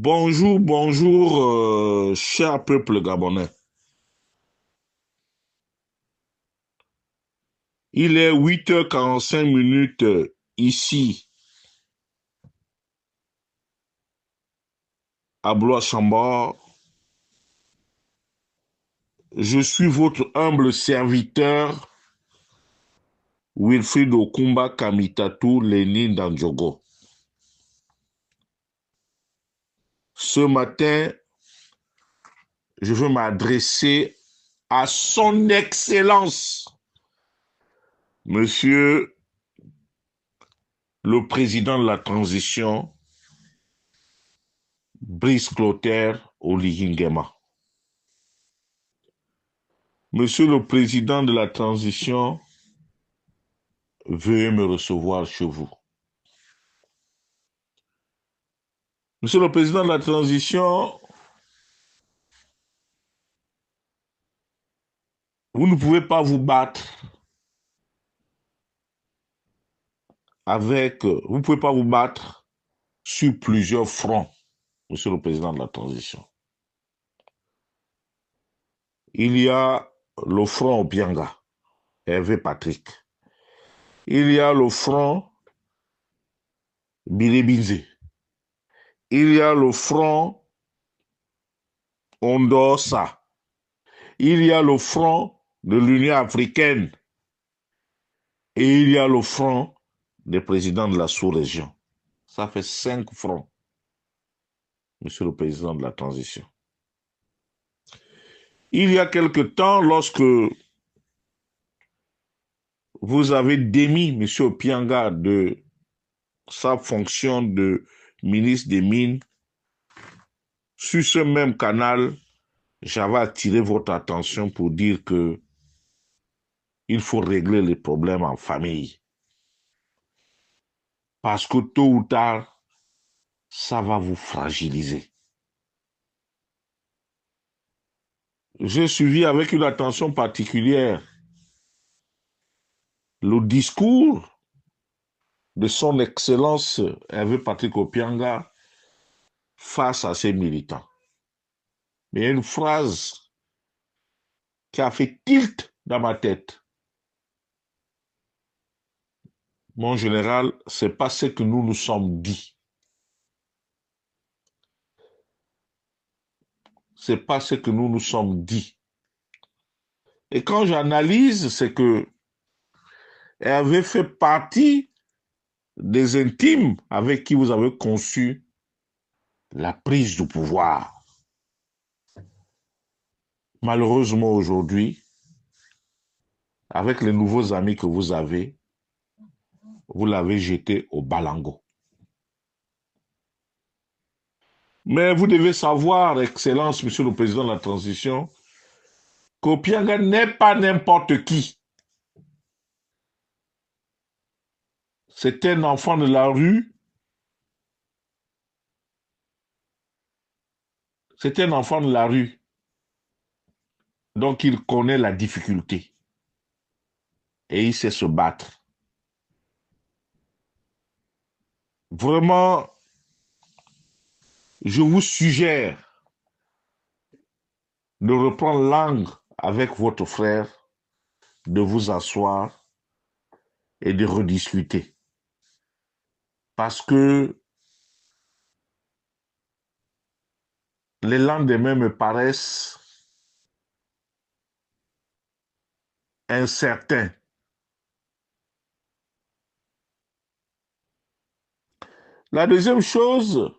Bonjour, bonjour, cher peuple gabonais. Il est 8h45 ici à Blois-Chambord. Je suis votre humble serviteur, Wilfried Okumba Kamitatou Lénine Dandjogo. Ce matin, je veux m'adresser à son Excellence, Monsieur le Président de la Transition, Brice Clotaire Oligui Nguema. Monsieur le Président de la Transition, veuillez me recevoir chez vous. Monsieur le Président de la Transition, vous ne pouvez pas vous battre vous ne pouvez pas vous battre sur plusieurs fronts, Monsieur le Président de la Transition. Il y a le front Obianga, Hervé Patrick. Il y a le front Billy. Il y a le front Ondosa. Il y a le front de l'Union africaine. Et il y a le front des présidents de la sous-région. Ça fait 5 fronts, Monsieur le Président de la Transition. Il y a quelque temps, lorsque vous avez démis M. Opianga de sa fonction de ministre des Mines, sur ce même canal, j'avais attiré votre attention pour dire que il faut régler les problèmes en famille. Parce que tôt ou tard, ça va vous fragiliser. J'ai suivi avec une attention particulière le discours de son Excellence Hervé Patrick Opianga face à ses militants. Mais il y a une phrase qui a fait tilt dans ma tête. Mon général, c'est pas ce que nous nous sommes dit. C'est pas ce que nous nous sommes dit. Et quand j'analyse, c'est que Hervé fait partie des intimes avec qui vous avez conçu la prise du pouvoir. Malheureusement aujourd'hui, avec les nouveaux amis que vous l'avez jeté au balango. Mais vous devez savoir, Excellence, Monsieur le Président de la Transition, qu'Opianga n'est pas n'importe qui. C'est un enfant de la rue. C'est un enfant de la rue. Donc il connaît la difficulté. Et il sait se battre. Vraiment, je vous suggère de reprendre langue avec votre frère, de vous asseoir et de rediscuter. Parce que les lendemains me paraissent incertains. La deuxième chose,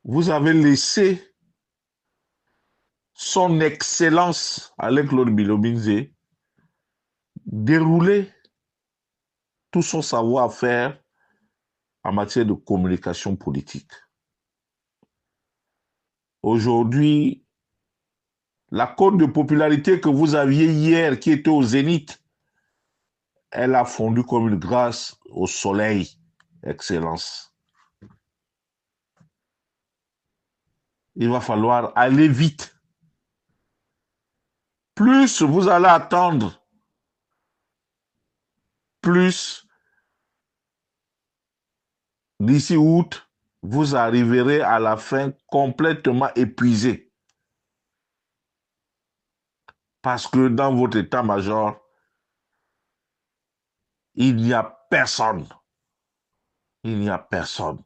vous avez laissé son Excellence Alain-Claude Bilobinze dérouler tout son savoir-faire en matière de communication politique. Aujourd'hui, la cote de popularité que vous aviez hier, qui était au zénith, elle a fondu comme une glace au soleil, Excellence. Il va falloir aller vite. Plus vous allez attendre, plus d'ici août, vous arriverez à la fin complètement épuisé. Parce que dans votre état-major, il n'y a personne. Il n'y a personne.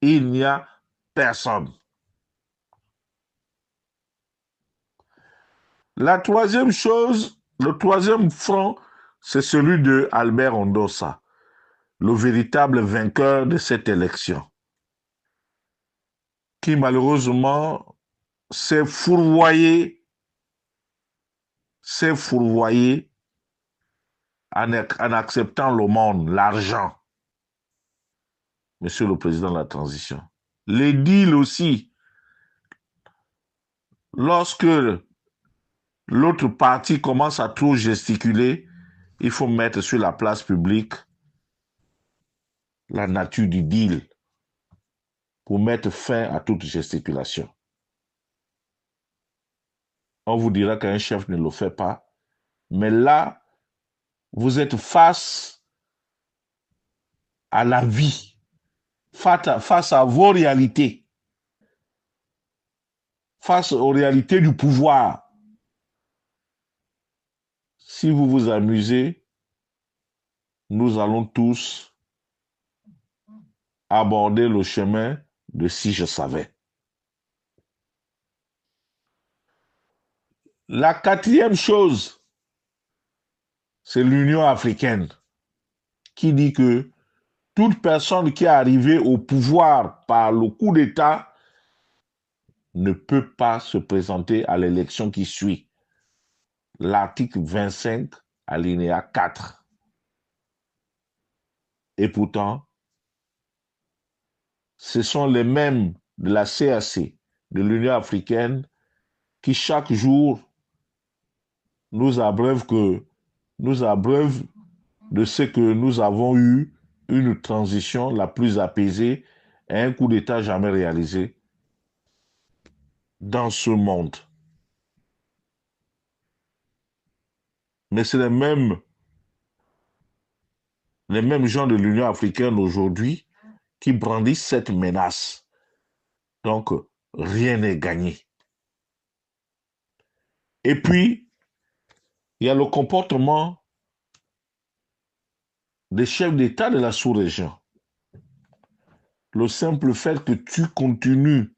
Il n'y a personne. La troisième chose, le troisième front, c'est celui de Albert Ondossa, le véritable vainqueur de cette élection, qui malheureusement s'est fourvoyé en acceptant le monde, l'argent, Monsieur le Président de la Transition. Les deals aussi, lorsque l'autre partie commence à trop gesticuler, il faut mettre sur la place publique la nature du deal pour mettre fin à toute gesticulation. On vous dira qu'un chef ne le fait pas, mais là, vous êtes face à la vie, face à vos réalités, face aux réalités du pouvoir. Si vous vous amusez, nous allons tous aborder le chemin de si je savais. La quatrième chose, c'est l'Union africaine qui dit que toute personne qui est arrivée au pouvoir par le coup d'État ne peut pas se présenter à l'élection qui suit. L'article 25, alinéa 4. Et pourtant, ce sont les mêmes de la CAC, de l'Union africaine, qui chaque jour nous abreuvent de ce que nous avons eu une transition la plus apaisée et un coup d'État jamais réalisé dans ce monde. Mais c'est les mêmes gens de l'Union africaine aujourd'hui qui brandissent cette menace. Donc, rien n'est gagné. Et puis, il y a le comportement des chefs d'État de la sous-région. Le simple fait que tu continues,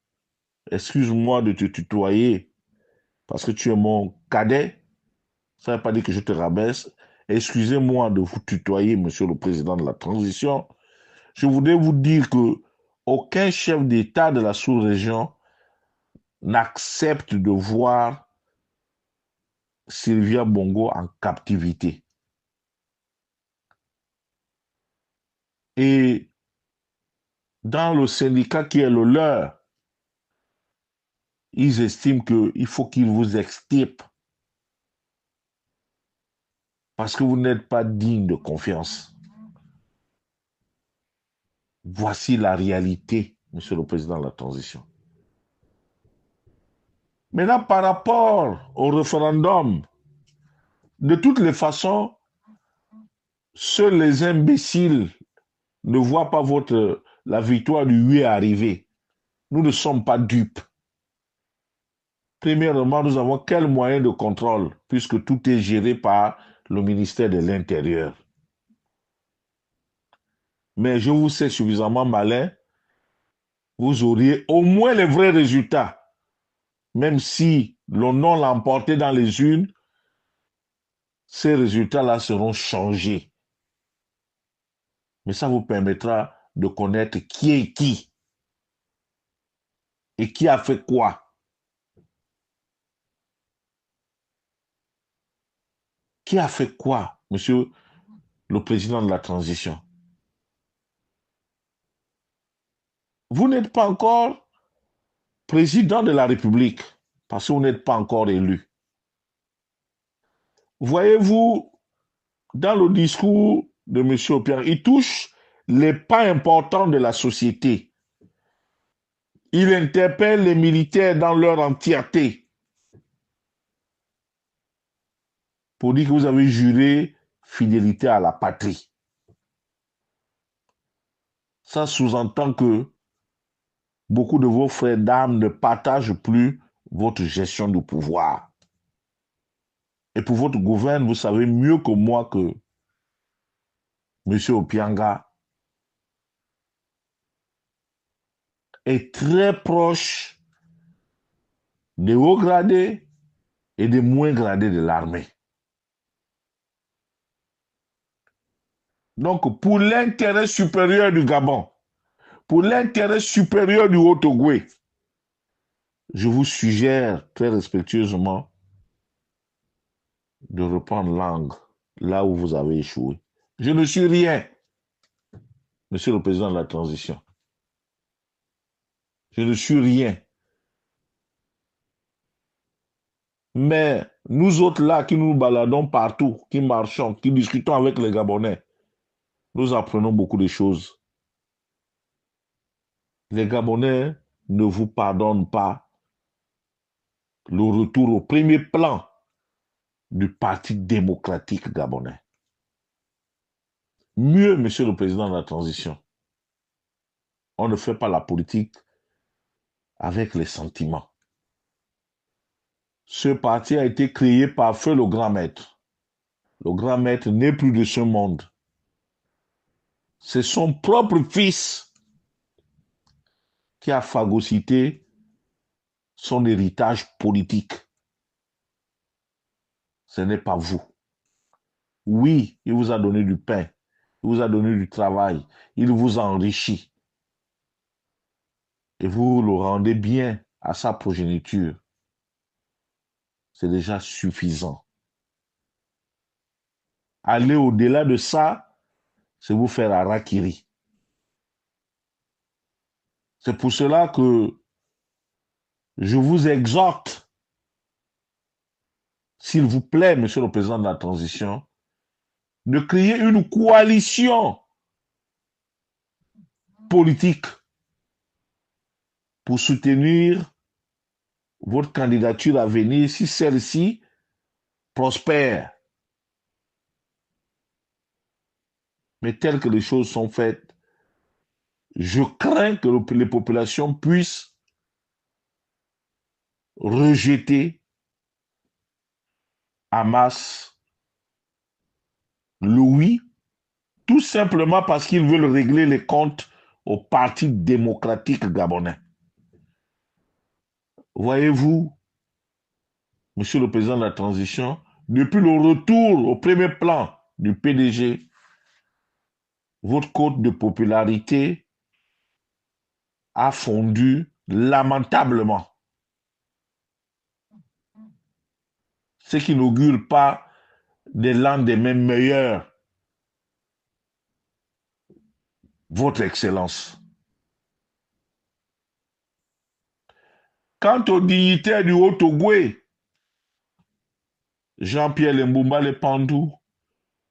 excuse-moi de te tutoyer, parce que tu es mon cadet, ça ne veut pas dire que je te rabaisse. Excusez-moi de vous tutoyer, Monsieur le Président de la Transition. Je voudrais vous dire que aucun chef d'État de la sous-région n'accepte de voir Sylvia Bongo en captivité. Et dans le syndicat qui est le leur, ils estiment qu'il faut qu'ils vous extirpent parce que vous n'êtes pas digne de confiance. Voici la réalité, Monsieur le Président de la Transition. Maintenant, par rapport au référendum, de toutes les façons, seuls les imbéciles ne voient pas la victoire du oui arriver. Nous ne sommes pas dupes. Premièrement, nous avons quel moyen de contrôle puisque tout est géré par le ministère de l'Intérieur. Mais je vous sais suffisamment malin, vous auriez au moins les vrais résultats. Même si le nom l'a emporté dans les urnes, ces résultats-là seront changés. Mais ça vous permettra de connaître qui est qui et qui a fait quoi. Qui a fait quoi, Monsieur le Président de la Transition? Vous n'êtes pas encore président de la République parce que vous n'êtes pas encore élu. Voyez-vous, dans le discours de M. Opiang, il touche les pas importants de la société. Il interpelle les militaires dans leur entièreté pour dire que vous avez juré fidélité à la patrie. ça sous-entend que beaucoup de vos frères d'armes ne partagent plus votre gestion du pouvoir. Et pour votre gouvernement, vous savez mieux que moi que M. Opianga est très proche des hauts gradés et des moins gradés de l'armée. Donc, pour l'intérêt supérieur du Gabon, pour l'intérêt supérieur du Haut-Ogooué, je vous suggère très respectueusement de reprendre langue là où vous avez échoué. Je ne suis rien, Monsieur le Président de la Transition. Je ne suis rien. Mais nous autres là qui nous baladons partout, qui marchons, qui discutons avec les Gabonais, nous apprenons beaucoup de choses. Les Gabonais ne vous pardonnent pas le retour au premier plan du Parti démocratique gabonais. Mieux, Monsieur le Président de la Transition, on ne fait pas la politique avec les sentiments. Ce parti a été créé par feu le grand maître. Le grand maître n'est plus de ce monde. C'est son propre fils qui a phagocyté son héritage politique. Ce n'est pas vous. Oui, il vous a donné du pain, il vous a donné du travail, il vous a enrichi. Et vous le rendez bien à sa progéniture. C'est déjà suffisant. Aller au-delà de ça, c'est vous faire harakiri. C'est pour cela que je vous exhorte, s'il vous plaît, Monsieur le Président de la Transition, de créer une coalition politique pour soutenir votre candidature à venir si celle-ci prospère. Mais telles que les choses sont faites, je crains que les populations puissent rejeter en masse le oui, tout simplement parce qu'ils veulent régler les comptes au Parti démocratique gabonais. Voyez-vous, Monsieur le Président de la Transition, depuis le retour au premier plan du PDG, votre cote de popularité a fondu lamentablement. Ce qui n'augure pas des lendemains meilleurs. Votre Excellence. Quant aux dignitaires du Haut-Ogooué, Jean-Pierre Lembumba Lepandou,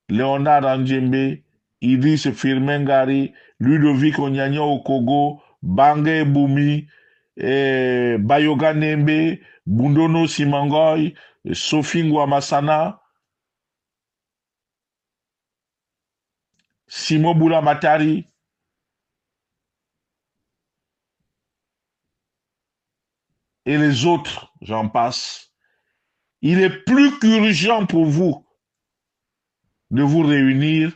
Léonard Andjembe, Idriss Firmin-Gari, Ludovic Onyanya Okogo, Bangé Boumi, Bayoga Nembe, Bundono Simangoy, Sophie Ngouamassana, Simon Boula Matari, et les autres, j'en passe. Il est plus qu'urgent pour vous de vous réunir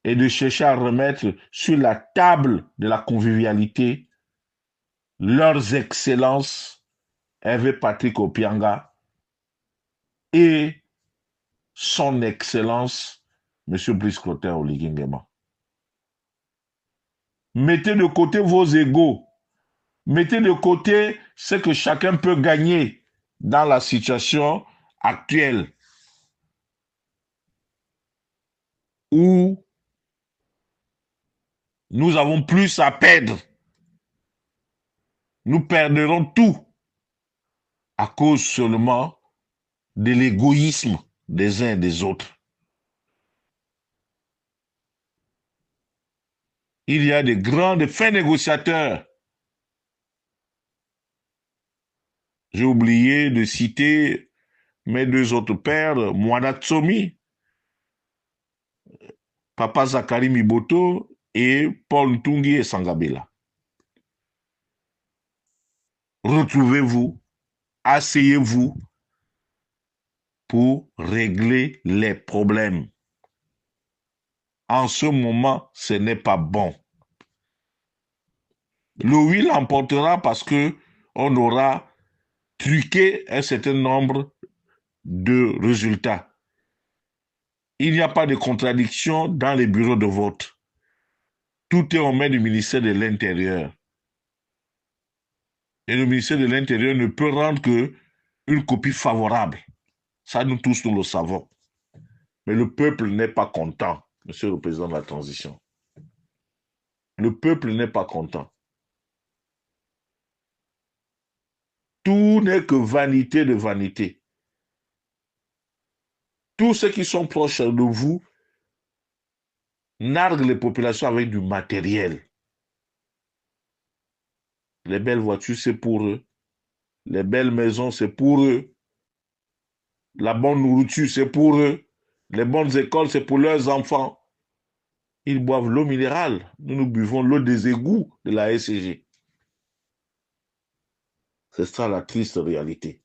et de chercher à remettre sur la table de la convivialité leurs excellences Hervé Patrick Opianga et son excellence M. Brice Clotaire Oligui Nguema. Mettez de côté vos égos, mettez de côté ce que chacun peut gagner dans la situation actuelle où nous avons plus à perdre. Nous perdrons tout à cause seulement de l'égoïsme des uns et des autres. Il y a de grands, de fins négociateurs. J'ai oublié de citer mes deux autres pères, Mouada Tsomi, Papa Zakari Miboto et Paul Ntungi et Sangabela. Retrouvez-vous, asseyez-vous pour régler les problèmes. En ce moment, ce n'est pas bon. Le oui l'emportera parce que on aura truqué un certain nombre de résultats. Il n'y a pas de contradiction dans les bureaux de vote. Tout est aux mains du ministère de l'Intérieur. Et le ministère de l'Intérieur ne peut rendre qu'une copie favorable. Ça, nous tous, nous le savons. Mais le peuple n'est pas content, monsieur le président de la transition. Le peuple n'est pas content. Tout n'est que vanité de vanité. Tous ceux qui sont proches de vous narguent les populations avec du matériel. Les belles voitures, c'est pour eux. Les belles maisons, c'est pour eux. La bonne nourriture, c'est pour eux. Les bonnes écoles, c'est pour leurs enfants. Ils boivent l'eau minérale. Nous buvons l'eau des égouts de la SCG. C'est ça la triste réalité.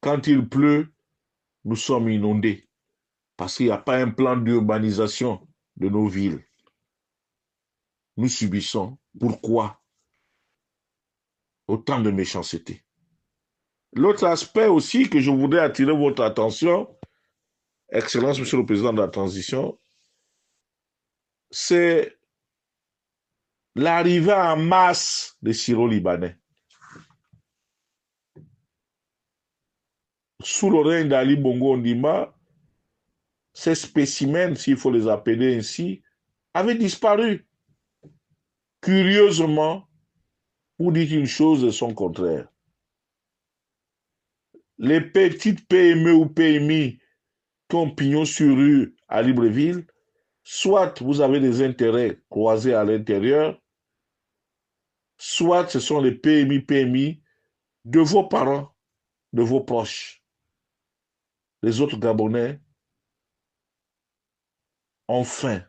Quand il pleut, nous sommes inondés parce qu'il n'y a pas un plan d'urbanisation de nos villes. Nous subissons. Pourquoi autant de méchanceté? L'autre aspect aussi que je voudrais attirer votre attention, Excellence, Monsieur le Président de la Transition, c'est l'arrivée en masse des Syro-Libanais. Sous le règne d'Ali Bongo Ondimba, ces spécimens, s'il faut les appeler ainsi, avaient disparu. Curieusement, vous dites une chose et son contraire. Les petites PME ou PMI qui ont pignon sur rue à Libreville, soit vous avez des intérêts croisés à l'intérieur, soit ce sont les PMI de vos parents, de vos proches. Les autres Gabonais ont faim,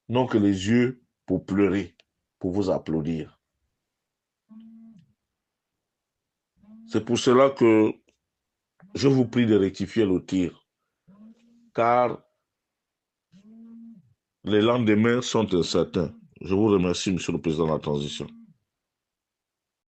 n'ont que les yeux pour pleurer, pour vous applaudir. C'est pour cela que je vous prie de rectifier le tir, car les lendemains sont incertains. Je vous remercie, Monsieur le Président de la Transition.